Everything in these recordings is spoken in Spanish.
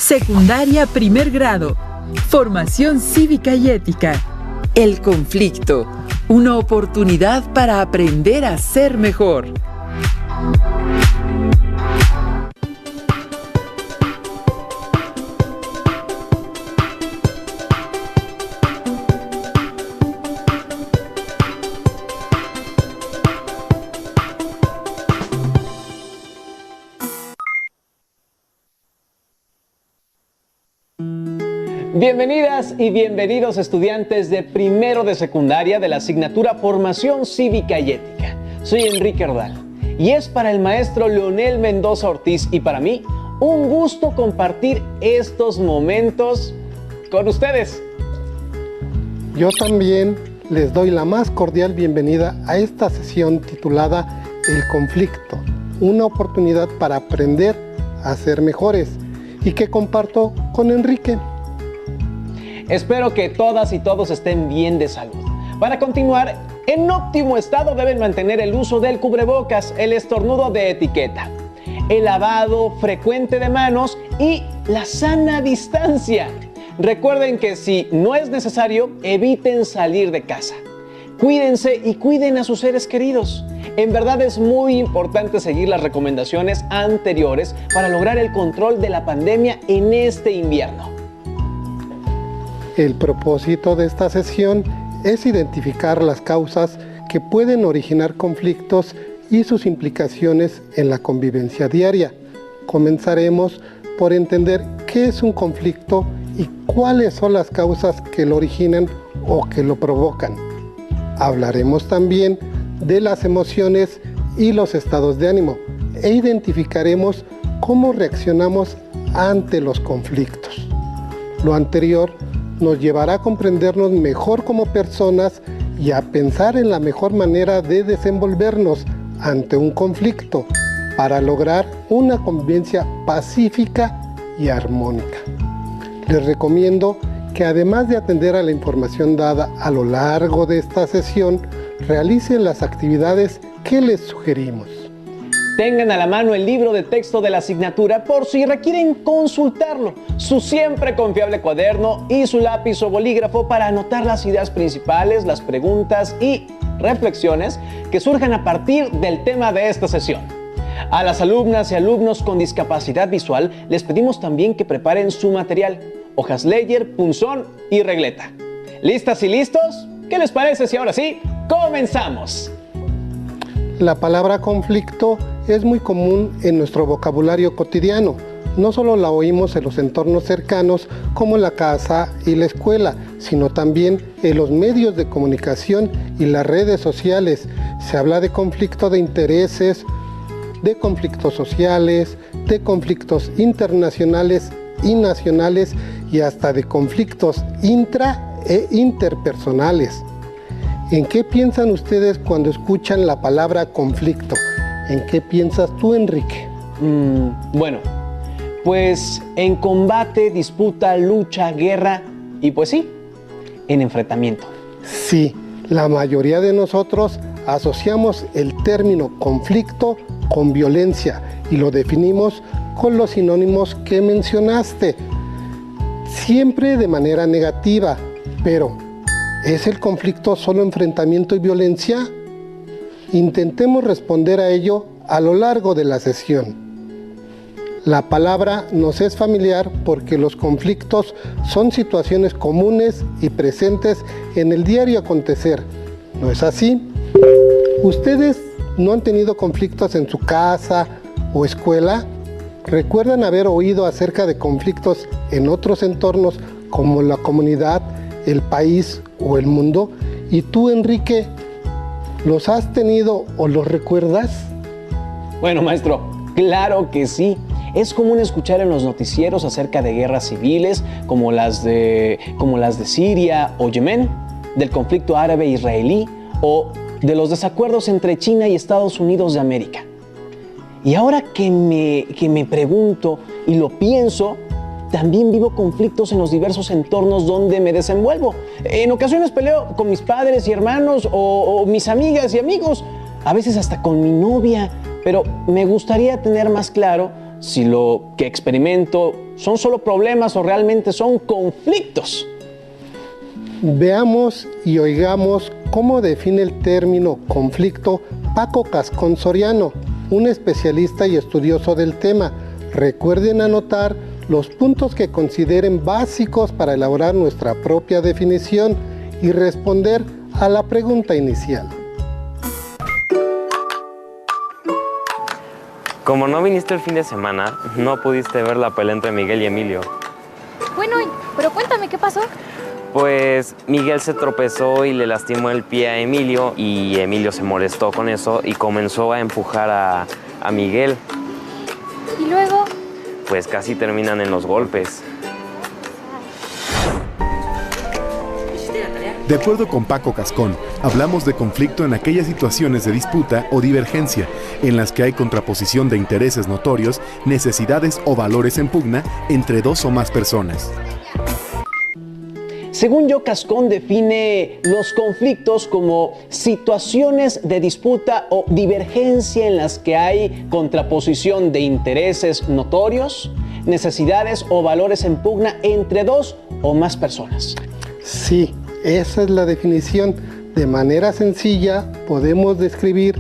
Secundaria primer grado. Formación cívica y ética. El conflicto. Una oportunidad para aprender a ser mejor. Bienvenidas y bienvenidos estudiantes de primero de secundaria de la asignatura Formación Cívica y Ética. Soy Enrique Ordal y es para el maestro Leonel Mendoza Ortiz y para mí un gusto compartir estos momentos con ustedes. Yo también les doy la más cordial bienvenida a esta sesión titulada El conflicto, una oportunidad para aprender a ser mejores y que comparto con Enrique. Espero que todas y todos estén bien de salud. Para continuar, en óptimo estado deben mantener el uso del cubrebocas, el estornudo de etiqueta, el lavado frecuente de manos y la sana distancia. Recuerden que si no es necesario, eviten salir de casa. Cuídense y cuiden a sus seres queridos. En verdad es muy importante seguir las recomendaciones anteriores para lograr el control de la pandemia en este invierno. El propósito de esta sesión es identificar las causas que pueden originar conflictos y sus implicaciones en la convivencia diaria. Comenzaremos por entender qué es un conflicto y cuáles son las causas que lo originan o que lo provocan. Hablaremos también de las emociones y los estados de ánimo e identificaremos cómo reaccionamos ante los conflictos. Lo anterior nos llevará a comprendernos mejor como personas y a pensar en la mejor manera de desenvolvernos ante un conflicto para lograr una convivencia pacífica y armónica. Les recomiendo que además de atender a la información dada a lo largo de esta sesión, realicen las actividades que les sugerimos. Tengan a la mano el libro de texto de la asignatura por si requieren consultarlo, su siempre confiable cuaderno y su lápiz o bolígrafo para anotar las ideas principales, las preguntas y reflexiones que surjan a partir del tema de esta sesión. A las alumnas y alumnos con discapacidad visual les pedimos también que preparen su material, hojas Ledger, punzón y regleta. ¿Listas y listos? ¿Qué les parece si ahora sí, comenzamos? La palabra conflicto es muy común en nuestro vocabulario cotidiano. No solo la oímos en los entornos cercanos como la casa y la escuela, sino también en los medios de comunicación y las redes sociales. Se habla de conflicto de intereses, de conflictos sociales, de conflictos internacionales y nacionales y hasta de conflictos intra e interpersonales. ¿En qué piensan ustedes cuando escuchan la palabra conflicto? ¿En qué piensas tú, Enrique? Bueno, pues en combate, disputa, lucha, guerra y pues sí, en enfrentamiento. Sí, la mayoría de nosotros asociamos el término conflicto con violencia y lo definimos con los sinónimos que mencionaste, siempre de manera negativa, pero ¿es el conflicto solo enfrentamiento y violencia? Intentemos responder a ello a lo largo de la sesión. La palabra nos es familiar porque los conflictos son situaciones comunes y presentes en el diario acontecer. ¿No es así? ¿Ustedes no han tenido conflictos en su casa o escuela? ¿Recuerdan haber oído acerca de conflictos en otros entornos como la comunidad, el país o el mundo? ¿Y tú, Enrique, los has tenido o los recuerdas? Bueno, maestro, claro que sí. Es común escuchar en los noticieros acerca de guerras civiles como las de Siria o Yemen, del conflicto árabe-israelí o de los desacuerdos entre China y Estados Unidos de América. Y ahora que me pregunto y lo pienso, también vivo conflictos en los diversos entornos donde me desenvuelvo. En ocasiones peleo con mis padres y hermanos o mis amigas y amigos, a veces hasta con mi novia, pero me gustaría tener más claro si lo que experimento son solo problemas o realmente son conflictos. Veamos y oigamos cómo define el término conflicto Paco Cascón Soriano, un especialista y estudioso del tema. Recuerden anotar los puntos que consideren básicos para elaborar nuestra propia definición y responder a la pregunta inicial. Como no viniste el fin de semana, no pudiste ver la pelea entre Miguel y Emilio. Bueno, pero cuéntame, ¿qué pasó? Pues Miguel se tropezó y le lastimó el pie a Emilio y Emilio se molestó con eso y comenzó a empujar a Miguel. ¿Y luego? Pues casi terminan en los golpes. De acuerdo con Paco Cascón, hablamos de conflicto en aquellas situaciones de disputa o divergencia en las que hay contraposición de intereses notorios, necesidades o valores en pugna entre dos o más personas. Según yo, Cascón define los conflictos como situaciones de disputa o divergencia en las que hay contraposición de intereses notorios, necesidades o valores en pugna entre dos o más personas. Sí, esa es la definición. De manera sencilla, podemos describir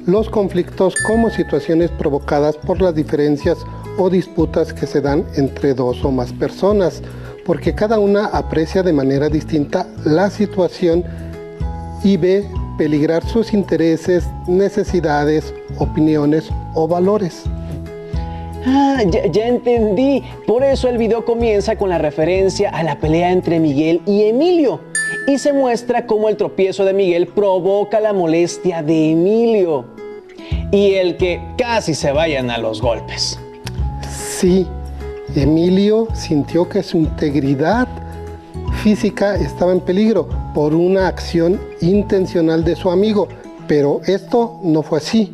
los conflictos como situaciones provocadas por las diferencias o disputas que se dan entre dos o más personas, porque cada una aprecia de manera distinta la situación y ve peligrar sus intereses, necesidades, opiniones o valores. Ya entendí. Por eso el video comienza con la referencia a la pelea entre Miguel y Emilio. Y se muestra cómo el tropiezo de Miguel provoca la molestia de Emilio. Y el que casi se vayan a los golpes. Sí, Emilio sintió que su integridad física estaba en peligro por una acción intencional de su amigo, pero esto no fue así.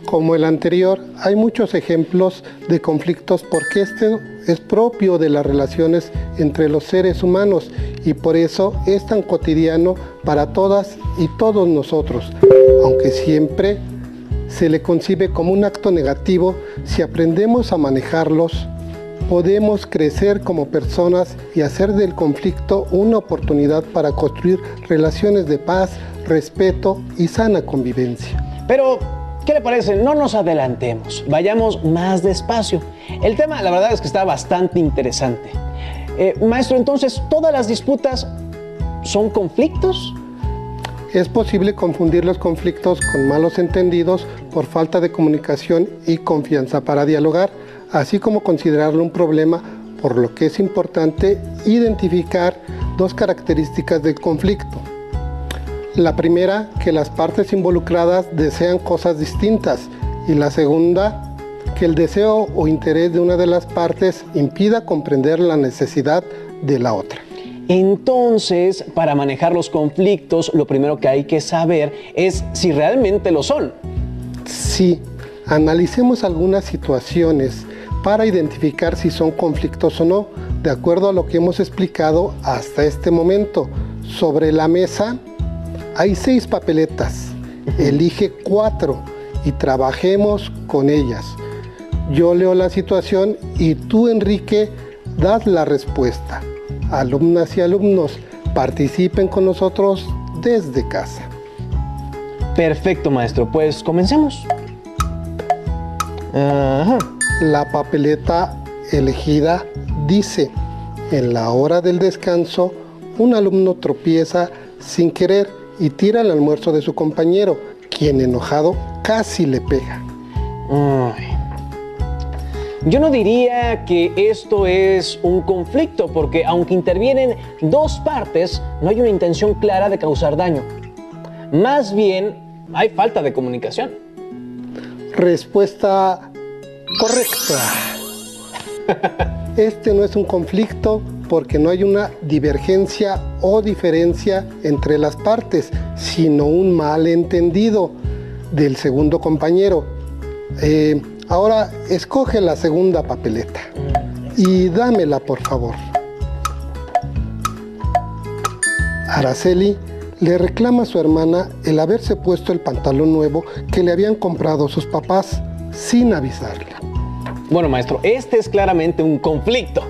Como el anterior, hay muchos ejemplos de conflictos porque este es propio de las relaciones entre los seres humanos y por eso es tan cotidiano para todas y todos nosotros, aunque siempre se le concibe como un acto negativo. Si aprendemos a manejarlos, podemos crecer como personas y hacer del conflicto una oportunidad para construir relaciones de paz, respeto y sana convivencia. Pero, ¿qué le parece? No nos adelantemos, vayamos más despacio. El tema, la verdad es que está bastante interesante. Maestro, entonces, ¿todas las disputas son conflictos? Es posible confundir los conflictos con malos entendidos por falta de comunicación y confianza para dialogar, así como considerarlo un problema, por lo que es importante identificar dos características del conflicto. La primera, que las partes involucradas desean cosas distintas, y la segunda, que el deseo o interés de una de las partes impida comprender la necesidad de la otra. Entonces, para manejar los conflictos, lo primero que hay que saber es si realmente lo son. Sí, analicemos algunas situaciones para identificar si son conflictos o no, de acuerdo a lo que hemos explicado hasta este momento. Sobre la mesa hay 6 papeletas, elige 4 y trabajemos con ellas. Yo leo la situación y tú, Enrique, das la respuesta. Alumnas y alumnos, participen con nosotros desde casa. Perfecto, maestro. Pues comencemos. Ajá. La papeleta elegida dice: en la hora del descanso, un alumno tropieza sin querer y tira el almuerzo de su compañero, quien enojado casi le pega. Yo no diría que esto es un conflicto, porque aunque intervienen dos partes, no hay una intención clara de causar daño. Más bien, hay falta de comunicación. Respuesta correcta. Este no es un conflicto porque no hay una divergencia o diferencia entre las partes, sino un malentendido del segundo compañero. Ahora escoge la segunda papeleta y dámela, por favor. Araceli le reclama a su hermana el haberse puesto el pantalón nuevo que le habían comprado sus papás sin avisarle. Bueno, maestro, este es claramente un conflicto.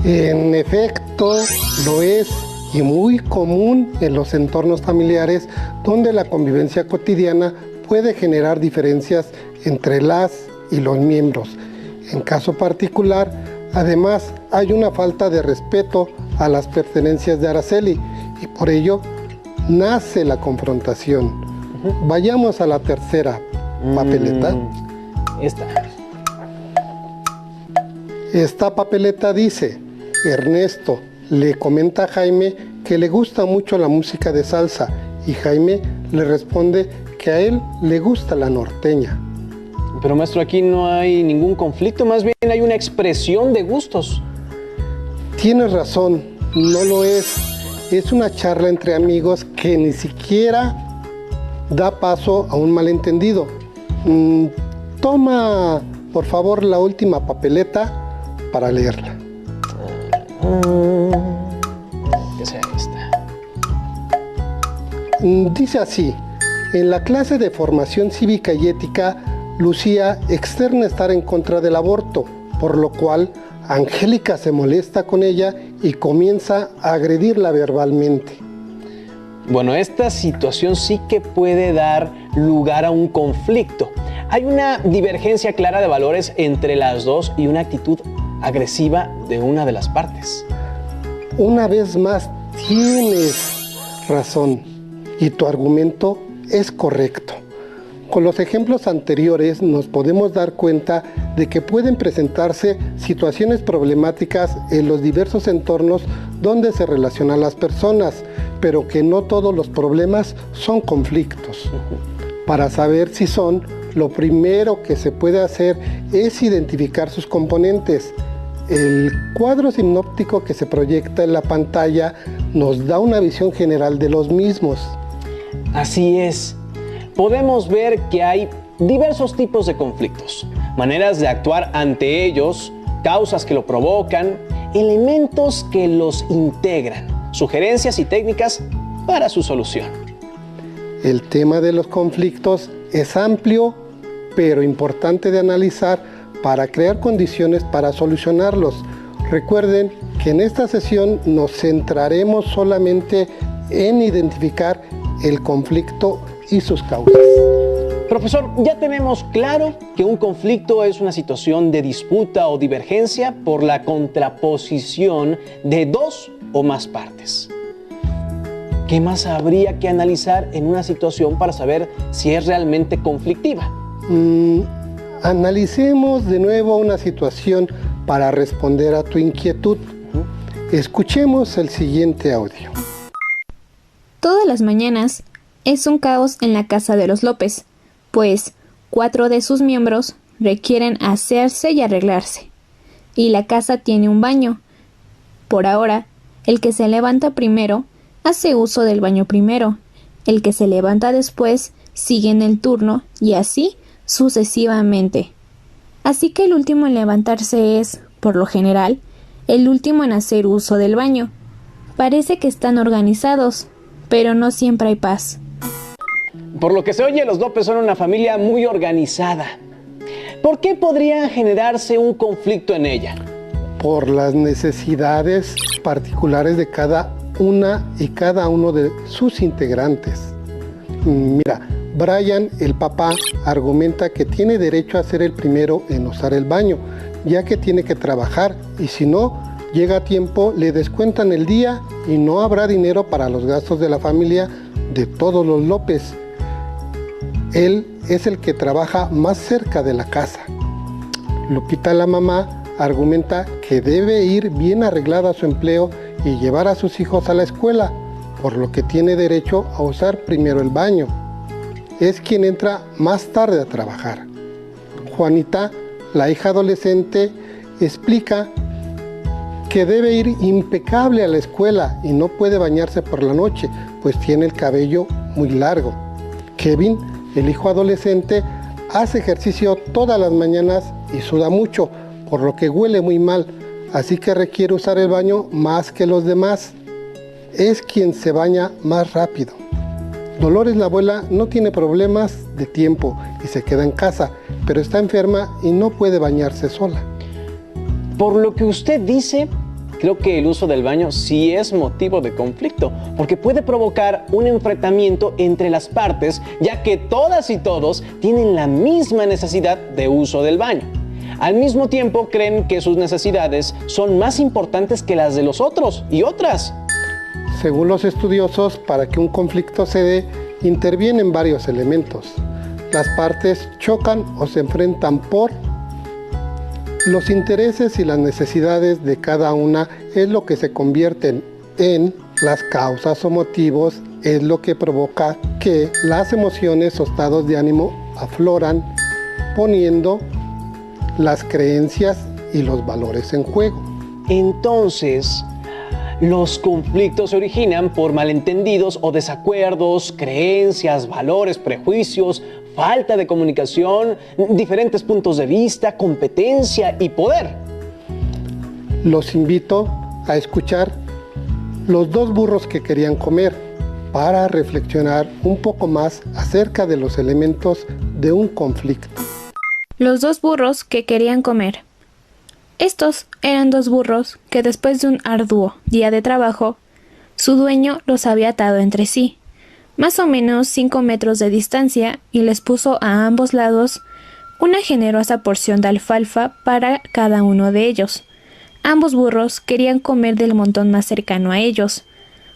En efecto, lo es, y muy común en los entornos familiares donde la convivencia cotidiana puede generar diferencias entre las y los miembros. En caso particular, además, hay una falta de respeto a las pertenencias de Araceli y por ello nace la confrontación. Vayamos a la tercera papeleta. Esta papeleta dice: Ernesto le comenta a Jaime que le gusta mucho la música de salsa y Jaime le responde que a él le gusta la norteña. Pero maestro, aquí no hay ningún conflicto, más bien hay una expresión de gustos. Tienes razón, no lo es. Es una charla entre amigos que ni siquiera da paso a un malentendido. Toma, por favor, la última papeleta para leerla. ¿Qué sea esta? Dice así: en la clase de formación cívica y ética, Lucía externa estar en contra del aborto, por lo cual Angélica se molesta con ella y comienza a agredirla verbalmente. Bueno, esta situación sí que puede dar lugar a un conflicto. Hay una divergencia clara de valores entre las dos y una actitud agresiva de una de las partes. Una vez más, tienes razón y tu argumento es correcto. Con los ejemplos anteriores nos podemos dar cuenta de que pueden presentarse situaciones problemáticas en los diversos entornos donde se relacionan las personas, pero que no todos los problemas son conflictos. Para saber si son, lo primero que se puede hacer es identificar sus componentes. El cuadro sinóptico que se proyecta en la pantalla nos da una visión general de los mismos. Así es. Podemos ver que hay diversos tipos de conflictos, maneras de actuar ante ellos, causas que lo provocan, elementos que los integran, sugerencias y técnicas para su solución. El tema de los conflictos es amplio, pero importante de analizar para crear condiciones para solucionarlos. Recuerden que en esta sesión nos centraremos solamente en identificar el conflicto y sus causas. Profesor, ya tenemos claro que un conflicto es una situación de disputa o divergencia por la contraposición de dos o más partes. ¿Qué más habría que analizar en una situación para saber si es realmente conflictiva? Analicemos de nuevo una situación para responder a tu inquietud. Escuchemos el siguiente audio. Todas las mañanas es un caos en la casa de los López, pues 4 de sus miembros requieren asearse y arreglarse, y la casa tiene un baño. Por ahora, el que se levanta primero hace uso del baño primero, el que se levanta después sigue en el turno y así sucesivamente. Así que el último en levantarse es, por lo general, el último en hacer uso del baño. Parece que están organizados, pero no siempre hay paz. Por lo que se oye, los López son una familia muy organizada. ¿Por qué podría generarse un conflicto en ella? Por las necesidades particulares de cada una y cada uno de sus integrantes. Mira, Brian, el papá, argumenta que tiene derecho a ser el primero en usar el baño, ya que tiene que trabajar y si no llega a tiempo le descuentan el día y no habrá dinero para los gastos de la familia de todos los López. Él es el que trabaja más cerca de la casa. Lupita, la mamá, argumenta que debe ir bien arreglada a su empleo y llevar a sus hijos a la escuela, por lo que tiene derecho a usar primero el baño. Es quien entra más tarde a trabajar. Juanita, la hija adolescente, explica que debe ir impecable a la escuela y no puede bañarse por la noche, pues tiene el cabello muy largo. Kevin, el hijo adolescente, hace ejercicio todas las mañanas y suda mucho, por lo que huele muy mal, así que requiere usar el baño más que los demás. Es quien se baña más rápido. Dolores, la abuela, no tiene problemas de tiempo y se queda en casa, pero está enferma y no puede bañarse sola. Por lo que usted dice, creo que el uso del baño sí es motivo de conflicto, porque puede provocar un enfrentamiento entre las partes, ya que todas y todos tienen la misma necesidad de uso del baño. Al mismo tiempo, creen que sus necesidades son más importantes que las de los otros y otras. Según los estudiosos, para que un conflicto se dé, intervienen varios elementos. Las partes chocan o se enfrentan por los intereses y las necesidades de cada una, es lo que se convierten en las causas o motivos, es lo que provoca que las emociones o estados de ánimo afloran, poniendo las creencias y los valores en juego. Entonces, los conflictos se originan por malentendidos o desacuerdos, creencias, valores, prejuicios, falta de comunicación, diferentes puntos de vista, competencia y poder. Los invito a escuchar Los dos burros que querían comer para reflexionar un poco más acerca de los elementos de un conflicto. Los dos burros que querían comer. Estos eran dos burros que después de un arduo día de trabajo, su dueño los había atado entre sí, más o menos 5 metros de distancia, y les puso a ambos lados una generosa porción de alfalfa para cada uno de ellos. Ambos burros querían comer del montón más cercano a ellos.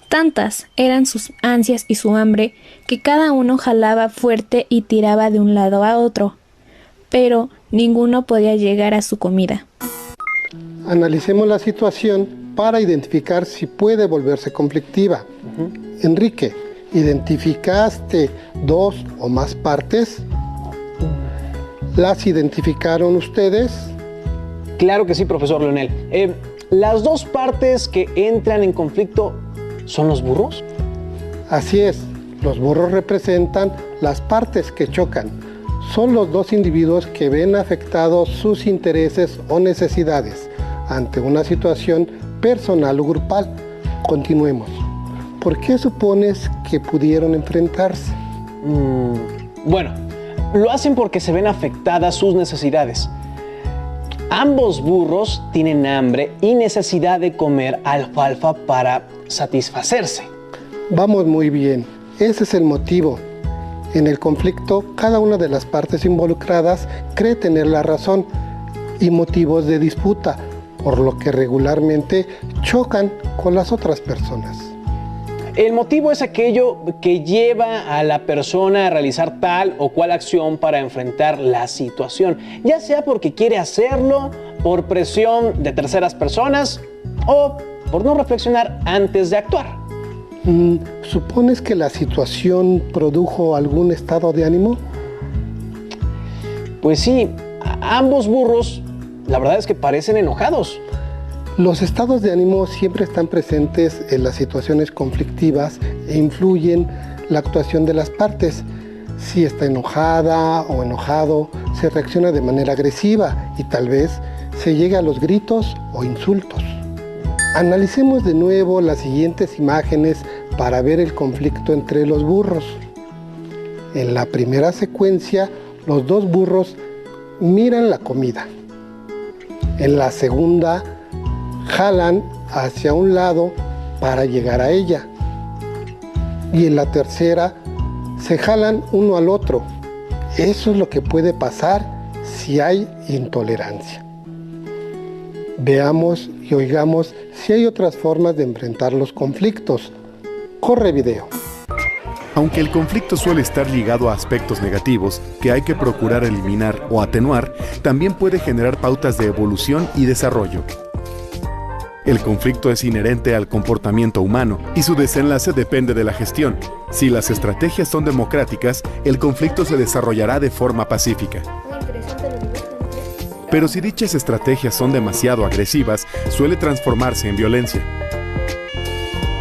Tantas eran sus ansias y su hambre que cada uno jalaba fuerte y tiraba de un lado a otro, pero ninguno podía llegar a su comida. Analicemos la situación para identificar si puede volverse conflictiva. Enrique, ¿identificaste dos o más partes? ¿Las identificaron ustedes? Claro que sí, profesor Leonel. ¿Las dos partes que entran en conflicto son los burros? Así es, los burros representan las partes que chocan. Son los dos individuos que ven afectados sus intereses o necesidades ante una situación personal o grupal. Continuemos. ¿Por qué supones que pudieron enfrentarse? Bueno, lo hacen porque se ven afectadas sus necesidades. Ambos burros tienen hambre y necesidad de comer alfalfa para satisfacerse. Vamos muy bien, ese es el motivo. En el conflicto, cada una de las partes involucradas cree tener la razón y motivos de disputa, por lo que regularmente chocan con las otras personas. El motivo es aquello que lleva a la persona a realizar tal o cual acción para enfrentar la situación, ya sea porque quiere hacerlo por presión de terceras personas o por no reflexionar antes de actuar. ¿Supones que la situación produjo algún estado de ánimo? Pues sí, ambos burros, la verdad es que parecen enojados. Los estados de ánimo siempre están presentes en las situaciones conflictivas e influyen la actuación de las partes. Si está enojada o enojado, se reacciona de manera agresiva y tal vez se llega a los gritos o insultos. Analicemos de nuevo las siguientes imágenes para ver el conflicto entre los burros. En la primera secuencia, los dos burros miran la comida. En la segunda, jalan hacia un lado para llegar a ella. Y en la tercera, se jalan uno al otro. Eso es lo que puede pasar si hay intolerancia. Veamos y oigamos si hay otras formas de enfrentar los conflictos. Corre video. Aunque el conflicto suele estar ligado a aspectos negativos que hay que procurar eliminar o atenuar, también puede generar pautas de evolución y desarrollo. El conflicto es inherente al comportamiento humano y su desenlace depende de la gestión. Si las estrategias son democráticas, el conflicto se desarrollará de forma pacífica. Pero si dichas estrategias son demasiado agresivas, suele transformarse en violencia.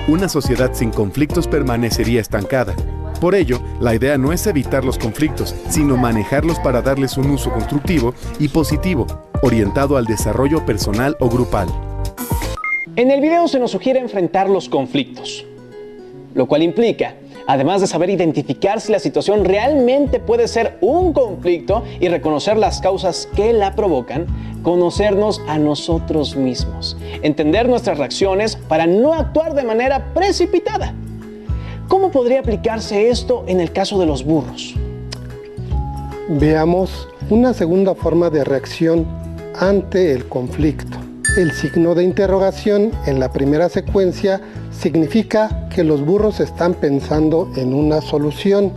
Una sociedad sin conflictos permanecería estancada. Por ello, la idea no es evitar los conflictos, sino manejarlos para darles un uso constructivo y positivo, orientado al desarrollo personal o grupal. En el video se nos sugiere enfrentar los conflictos, lo cual implica Además de saber identificar si la situación realmente puede ser un conflicto y reconocer las causas que la provocan, conocernos a nosotros mismos, entender nuestras reacciones para no actuar de manera precipitada. ¿Cómo podría aplicarse esto en el caso de los burros? Veamos una segunda forma de reacción ante el conflicto. El signo de interrogación en la primera secuencia significa que los burros están pensando en una solución,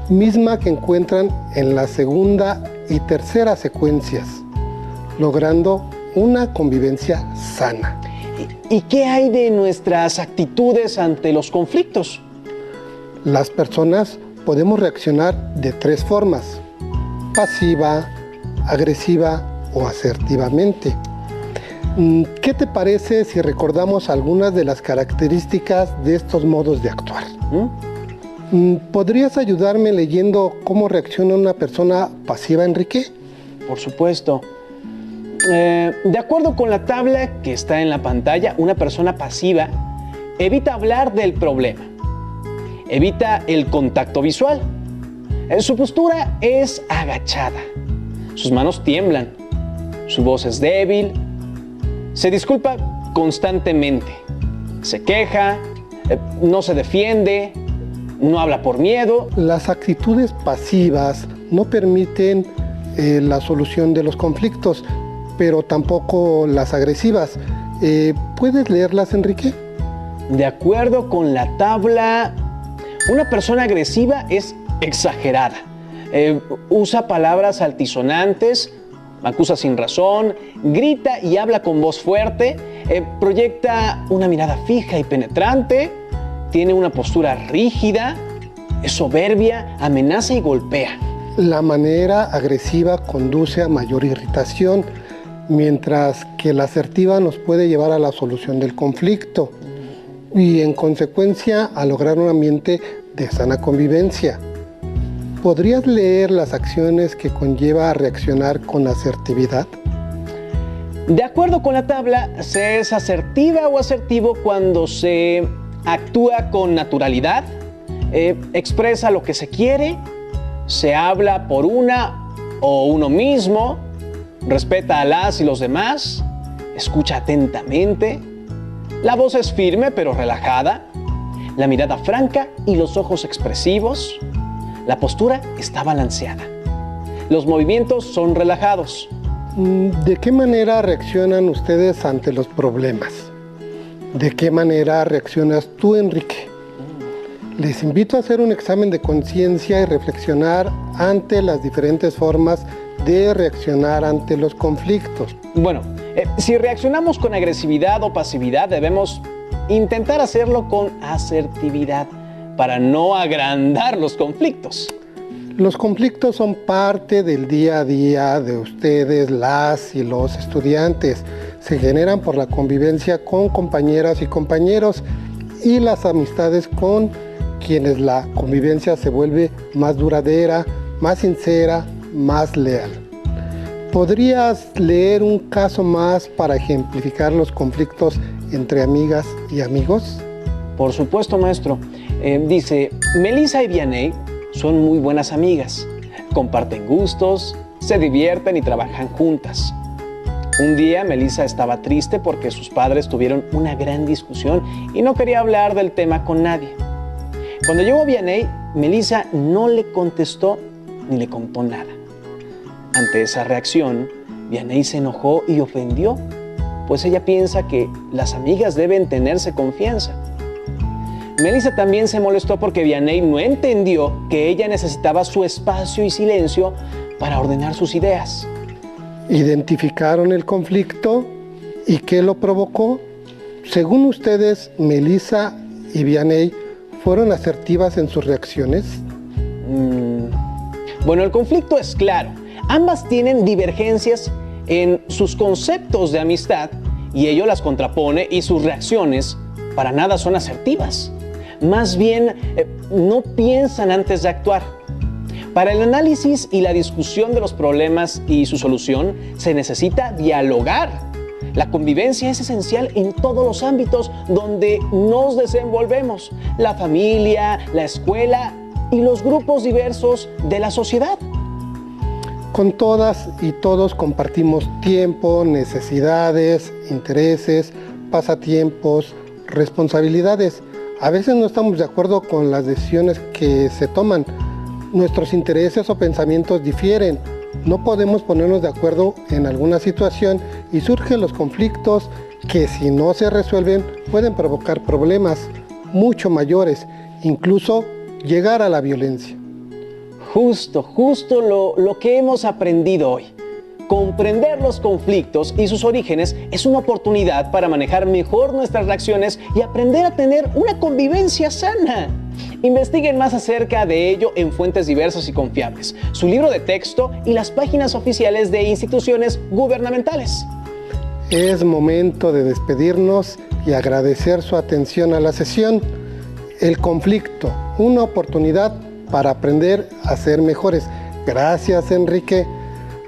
misma que encuentran en la segunda y tercera secuencias, logrando una convivencia sana. ¿Y qué hay de nuestras actitudes ante los conflictos? Las personas podemos reaccionar de tres formas: pasiva, agresiva o asertivamente. ¿Qué te parece si recordamos algunas de las características de estos modos de actuar? ¿Podrías ayudarme leyendo cómo reacciona una persona pasiva, Enrique? Por supuesto. De acuerdo con la tabla que está en la pantalla, una persona pasiva evita hablar del problema, evita el contacto visual. Su postura es agachada, sus manos tiemblan, su voz es débil, se disculpa constantemente, se queja, no se defiende, no habla por miedo. Las actitudes pasivas no permiten la solución de los conflictos, pero tampoco las agresivas. ¿Puedes leerlas, Enrique? De acuerdo con la tabla, una persona agresiva es exagerada. Usa palabras altisonantes, acusa sin razón, grita y habla con voz fuerte, proyecta una mirada fija y penetrante, tiene una postura rígida, es soberbia, amenaza y golpea. La manera agresiva conduce a mayor irritación, mientras que la asertiva nos puede llevar a la solución del conflicto y, en consecuencia, a lograr un ambiente de sana convivencia. ¿Podrías leer las acciones que conlleva a reaccionar con asertividad? De acuerdo con la tabla, se es asertiva o asertivo cuando se actúa con naturalidad, expresa lo que se quiere, se habla por una o uno mismo, respeta a las y los demás, escucha atentamente, la voz es firme pero relajada, la mirada franca y los ojos expresivos, la postura está balanceada, los movimientos son relajados. ¿De qué manera reaccionan ustedes ante los problemas? ¿De qué manera reaccionas tú, Enrique? Les invito a hacer un examen de conciencia y reflexionar ante las diferentes formas de reaccionar ante los conflictos. Bueno, si reaccionamos con agresividad o pasividad, debemos intentar hacerlo con asertividad para no agrandar los conflictos. Los conflictos son parte del día a día de ustedes, las y los estudiantes. Se generan por la convivencia con compañeras y compañeros y las amistades con quienes la convivencia se vuelve más duradera, más sincera, más leal. ¿Podrías leer un caso más para ejemplificar los conflictos entre amigas y amigos? Por supuesto, maestro. Dice, Melissa y Vianney son muy buenas amigas, comparten gustos, se divierten y trabajan juntas. Un día Melissa estaba triste porque sus padres tuvieron una gran discusión y no quería hablar del tema con nadie. Cuando llegó Vianney, Melissa no le contestó ni le contó nada. Ante esa reacción, Vianney se enojó y ofendió, pues ella piensa que las amigas deben tenerse confianza. Melissa también se molestó porque Vianney no entendió que ella necesitaba su espacio y silencio para ordenar sus ideas. ¿Identificaron el conflicto y qué lo provocó? Según ustedes, Melissa y Vianney fueron asertivas en sus reacciones. Bueno, el conflicto es claro. Ambas tienen divergencias en sus conceptos de amistad y ello las contrapone y sus reacciones para nada son asertivas. Más bien, no piensan antes de actuar. Para el análisis y la discusión de los problemas y su solución, se necesita dialogar. La convivencia es esencial en todos los ámbitos donde nos desenvolvemos: la familia, la escuela y los grupos diversos de la sociedad. Con todas y todos compartimos tiempo, necesidades, intereses, pasatiempos, responsabilidades. A veces no estamos de acuerdo con las decisiones que se toman. Nuestros intereses o pensamientos difieren. No podemos ponernos de acuerdo en alguna situación y surgen los conflictos que, si no se resuelven, pueden provocar problemas mucho mayores, incluso llegar a la violencia. Justo lo que hemos aprendido hoy. Comprender los conflictos y sus orígenes es una oportunidad para manejar mejor nuestras reacciones y aprender a tener una convivencia sana. Investiguen más acerca de ello en fuentes diversas y confiables, su libro de texto y las páginas oficiales de instituciones gubernamentales. Es momento de despedirnos y agradecer su atención a la sesión. El conflicto, una oportunidad para aprender a ser mejores. Gracias, Enrique,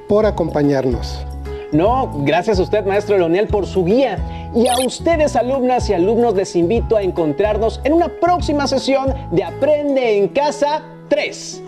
por acompañarnos. No, gracias a usted, maestro Leonel, por su guía. Y a ustedes, alumnas y alumnos, les invito a encontrarnos en una próxima sesión de Aprende en Casa 3.